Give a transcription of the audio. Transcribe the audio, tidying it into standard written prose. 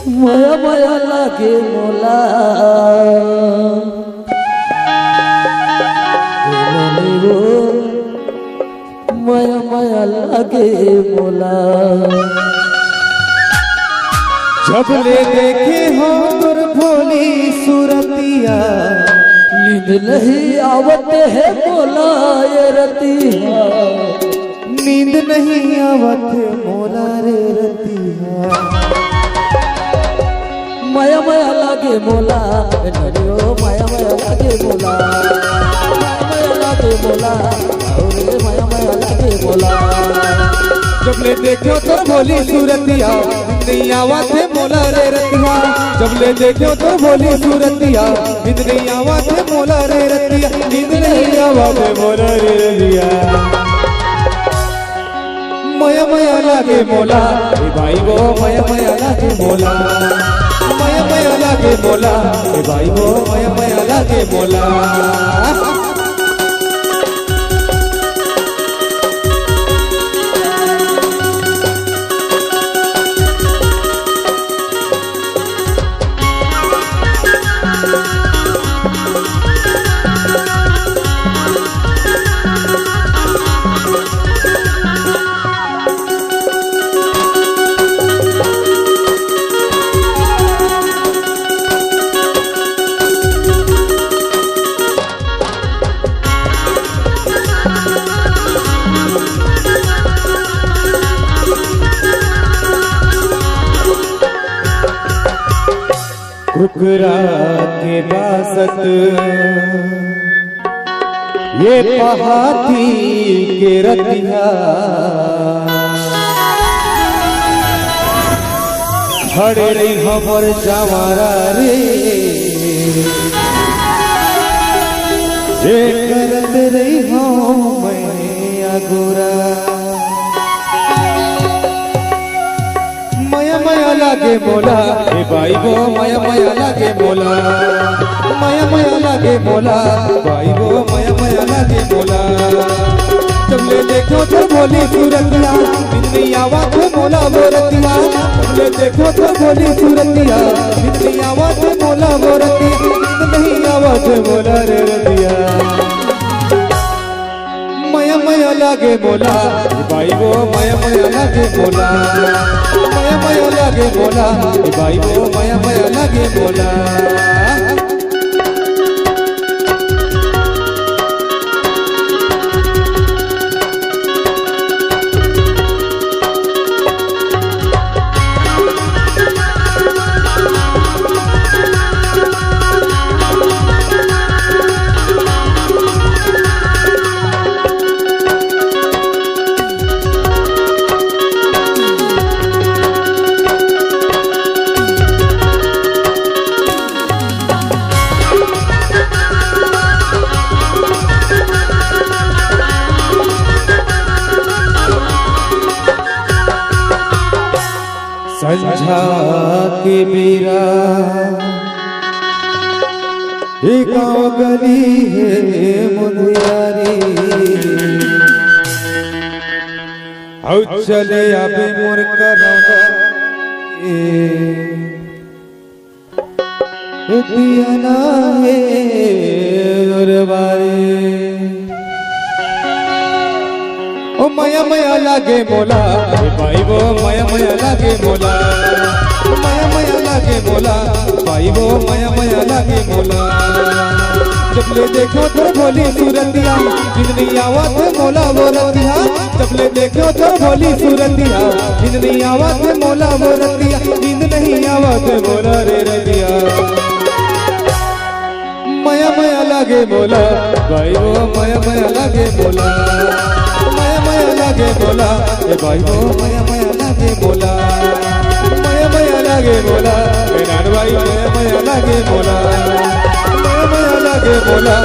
माया माया लागे मोला माया माया लागे मोला। जब ले देखे हो तुर भोली सूरतिया नींद नहीं आवते है मोला ये रतिया। नींद नहीं आवत मोला रे रतिया। माया माया लागे मोला नरियो माया माया लागे मोला। माया लागे मोला रे माया माया लागे मोला। जब ले देखो तो भोली सूरतिया नहीं आवत मोला रे रतिया। जब ले देखो तो भोली सूरतिया नींद नहीं आवत मोला रे रतिया। नींद नहीं आवत मोला रे रतिया। माया माया लागे मोला भाई वो माया माया लागे मोला। माया माया लागे मोला भाई वो माया माया लागे मोला। कुकरा के बासत ये पहाती के रतिया खड़े रही हमर जवारा रे। ये करत रही हम मैं अगोरा। माया माया लागे मोला ए भाई वो माया माया लागे मोला। माया माया लागे मोला भाई वो माया माया लागे मोला। जब ले देखो तो भोली सूरतिया नहीं आवत मोला वो रतिया। जब ले देखो तो भोली सूरतिया नहीं आवत मोला वो रतिया। नहीं आवत मोला रे रतिया। माया माया लागे मोला भाई वो माया माया लागे मोला। माया माया लागे मोला भाई वो माया माया लागे मोला। संझा के मेरा एक गाँव गली है मुंदियारी। औ चले आबे मोर करौदा दिया ना है दरबारे। ओ माया माया लागे मोला भाई वो माया माया लागे मोला। माया माया लागे मोला भाई वो माया माया लागे मोला। जब ले देखो तो भोली सूरतिया नींद नहीं आवत मोला वो रतिया। जब ले देखो तो भोली सूरतिया नींद नहीं आवत मोला वो रतिया। नींद नहीं आवत मोला रे रतिया। माया माया लागे मोला भाई वो माया माया लागे मोला। माया माया लागे मोला ए भाई वो माया माया लागे मोला। माया माया लागे मोला ए नान भाई माया माया लागे मोला। माया माया लागे मोला